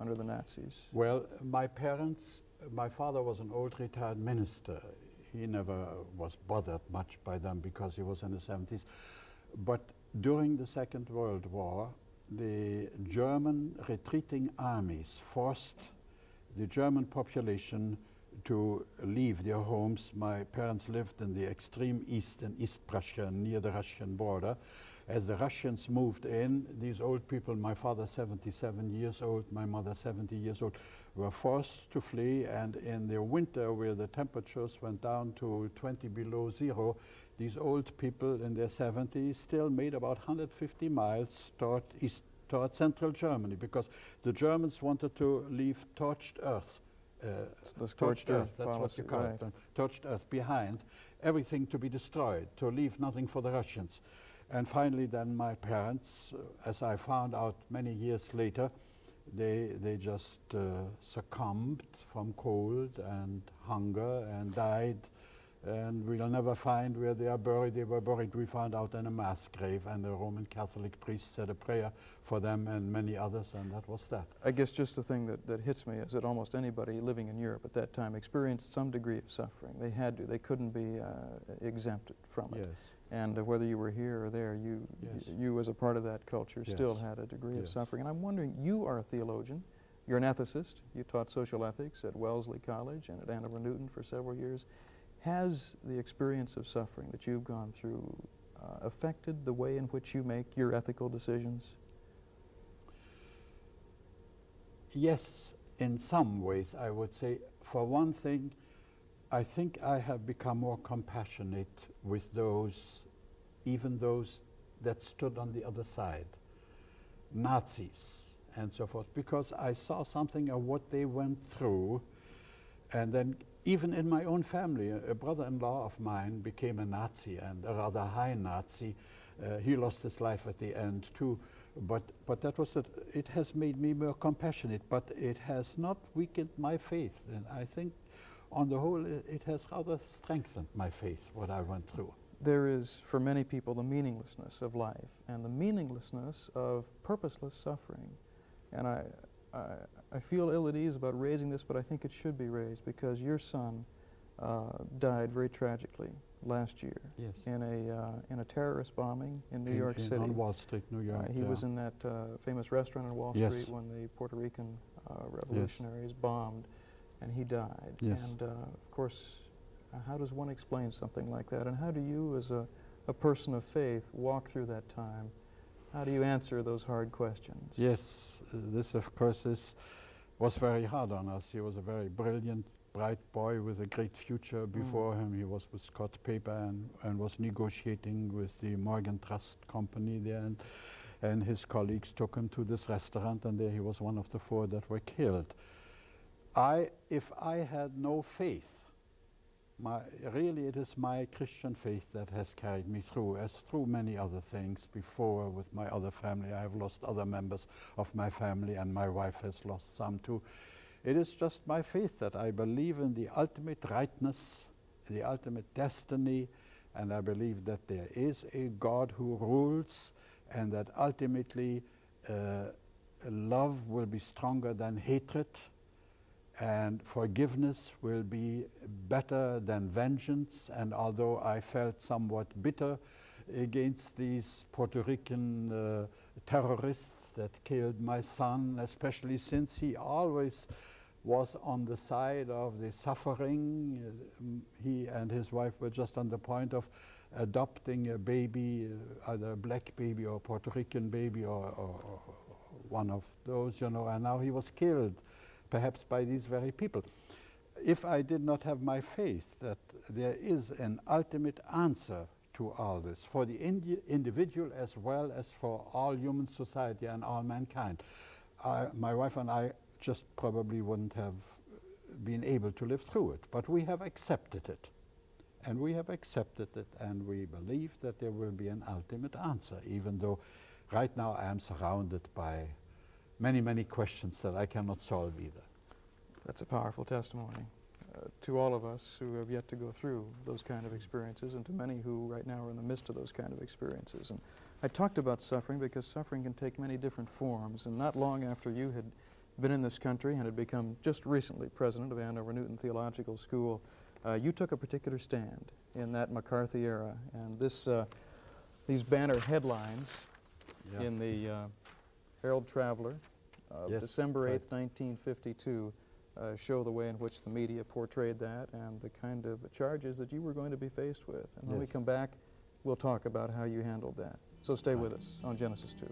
under the Nazis? Well, my father was an old retired minister. He never was bothered much by them because he was in the 70s. But during the Second World War, the German retreating armies forced the German population to leave their homes. My parents lived in the extreme east in East Prussia, near the Russian border. As the Russians moved in, these old people, my father 77 years old, my mother 70 years old, were forced to flee, and in the winter where the temperatures went down to 20 below zero, these old people in their 70s still made about 150 miles toward central Germany, because the Germans wanted to leave torched earth. Torched earth, that's what you call it, torched earth behind, everything to be destroyed, to leave nothing for the Russians. And finally then my parents, as I found out many years later, they just succumbed from cold and hunger and died, and we'll never find where they are buried. They were buried, we found out, in a mass grave, and the Roman Catholic priest said a prayer for them and many others, and that was that. I guess just the thing that hits me is that almost anybody living in Europe at that time experienced some degree of suffering. They had to. They couldn't be exempted from it. Yes. And whether you were here or there, you as a part of that culture still had a degree of suffering. And I'm wondering, you are a theologian, you're an ethicist, you taught social ethics at Wellesley College and at Andover Newton for several years. Has the experience of suffering that you've gone through affected the way in which you make your ethical decisions? Yes, in some ways, I would say. For one thing, I think I have become more compassionate with those, even those that stood on the other side, Nazis and so forth, because I saw something of what they went through. And then even in my own family, a brother-in-law of mine became a Nazi, and a rather high Nazi. He lost his life at the end too. But that was it. It has made me more compassionate, but it has not weakened my faith. And I think on the whole, it has rather strengthened my faith, what I went through. There is, for many people, the meaninglessness of life and the meaninglessness of purposeless suffering. And I feel ill at ease about raising this, but I think it should be raised, because your son died very tragically last year in a terrorist bombing in New York City. On Wall Street, New York. He was in that famous restaurant on Wall Street when the Puerto Rican revolutionaries bombed, and he died. And of course, how does one explain something like that? And how do you, as a person of faith, walk through that time? How do you answer those hard questions? Yes, this of course was very hard on us. He was a very brilliant, bright boy with a great future before him. He was with Scott Paper and was negotiating with the Morgan Trust Company there, and his colleagues took him to this restaurant, and there he was one of the 4 that were killed. If I had no faith, really it is my Christian faith that has carried me through, as through many other things before with my other family. I have lost other members of my family, and my wife has lost some too. It is just my faith that I believe in the ultimate rightness, the ultimate destiny, and I believe that there is a God who rules, and that ultimately love will be stronger than hatred, and forgiveness will be better than vengeance. And although I felt somewhat bitter against these Puerto Rican terrorists that killed my son, especially since he always was on the side of the suffering. He and his wife were just on the point of adopting a baby, either a black baby or Puerto Rican baby or one of those, and now he was killed, perhaps by these very people. If I did not have my faith that there is an ultimate answer to all this, for the individual as well as for all human society and all mankind, my wife and I just probably wouldn't have been able to live through it. But we have accepted it. And we have accepted it, and we believe that there will be an ultimate answer, even though right now I am surrounded by many, many questions that I cannot solve either. That's a powerful testimony to all of us who have yet to go through those kind of experiences, and to many who right now are in the midst of those kind of experiences. And I talked about suffering because suffering can take many different forms, and not long after you had been in this country and had become just recently president of Andover Newton Theological School, you took a particular stand in that McCarthy era, and these banner headlines in the Herald Traveler of December 8th, 1952, show the way in which the media portrayed that and the kind of charges that you were going to be faced with. And when we come back, we'll talk about how you handled that. So stay with us on Genesis 2.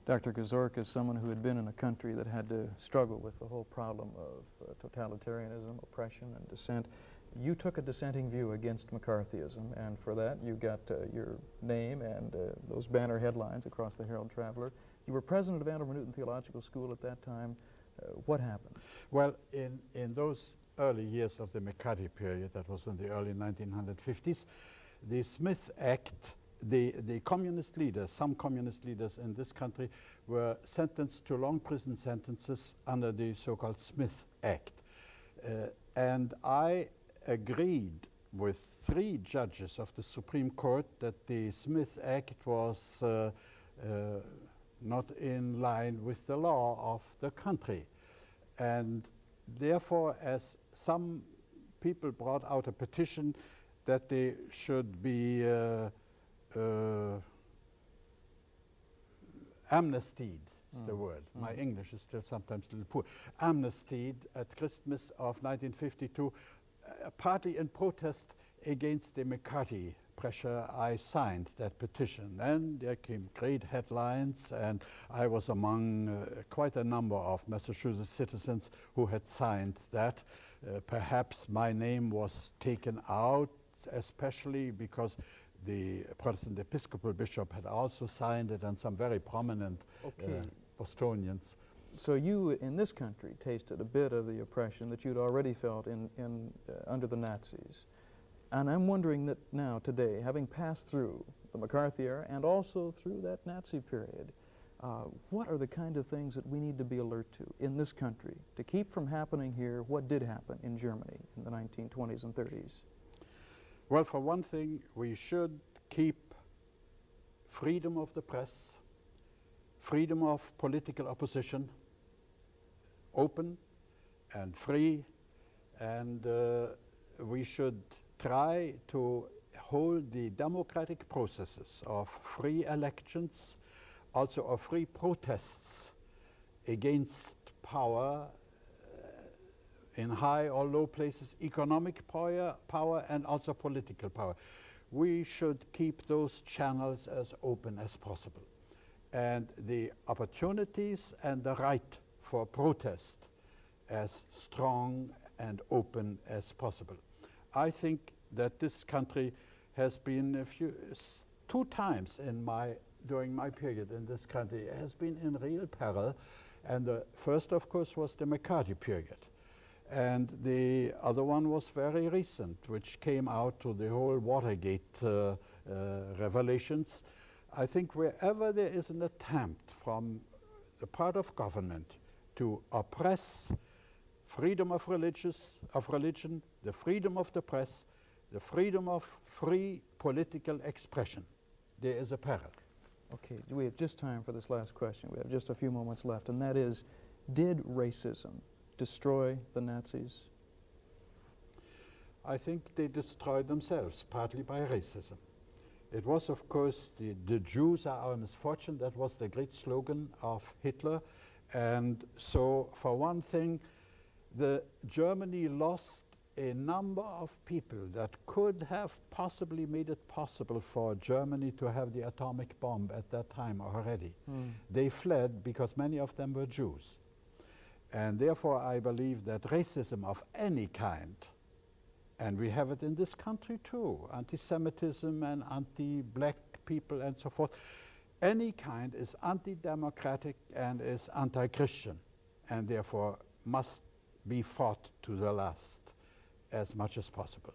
Dr. Gezork is someone who had been in a country that had to struggle with the whole problem of totalitarianism, oppression, and dissent. You took a dissenting view against McCarthyism, and for that you got your name and those banner headlines across the Herald Traveler. You were president of Andover Newton Theological School at that time. What happened? Well, in those early years of the McCarthy period, that was in the early 1950s, the Smith Act, the communist leaders, some communist leaders in this country were sentenced to long prison sentences under the so-called Smith Act. And I agreed with 3 judges of the Supreme Court that the Smith Act was not in line with the law of the country. And therefore, as some people brought out a petition that they should be amnestied, is the word. My English is still sometimes a little poor. Amnestied at Christmas of 1952, partly in protest against the McCarthy pressure. I signed that petition, and there came great headlines, and I was among quite a number of Massachusetts citizens who had signed that. Perhaps my name was taken out, especially because the Protestant Episcopal bishop had also signed it, and some very prominent Bostonians. So you, in this country, tasted a bit of the oppression that you'd already felt under the Nazis. And I'm wondering that now, today, having passed through the McCarthy era and also through that Nazi period, what are the kind of things that we need to be alert to in this country to keep from happening here what did happen in Germany in the 1920s and 30s? Well, for one thing, we should keep freedom of the press, freedom of political opposition open and free, and we should try to hold the democratic processes of free elections, also of free protests against power in high or low places, economic power and also political power. We should keep those channels as open as possible. And the opportunities and the right for protest as strong and open as possible. I think that this country has been 2 times during my period in this country, has been in real peril. And the first, of course, was the McCarthy period. And the other one was very recent, which came out to the whole Watergate revelations. I think wherever there is an attempt from the part of government to oppress freedom of religion, the freedom of the press, the freedom of free political expression, there is a peril. Okay, we have just time for this last question. We have just a few moments left, and that is, did racism destroy the Nazis? I think they destroyed themselves, partly by racism. It was, of course, the Jews are our misfortune. That was the great slogan of Hitler. And so, for one thing, Germany lost a number of people that could have possibly made it possible for Germany to have the atomic bomb at that time already. They fled because many of them were Jews. And therefore, I believe that racism of any kind And we have it in this country too, anti-Semitism and anti-black people and so forth. Any kind is anti-democratic and is anti-Christian, and therefore must be fought to the last as much as possible.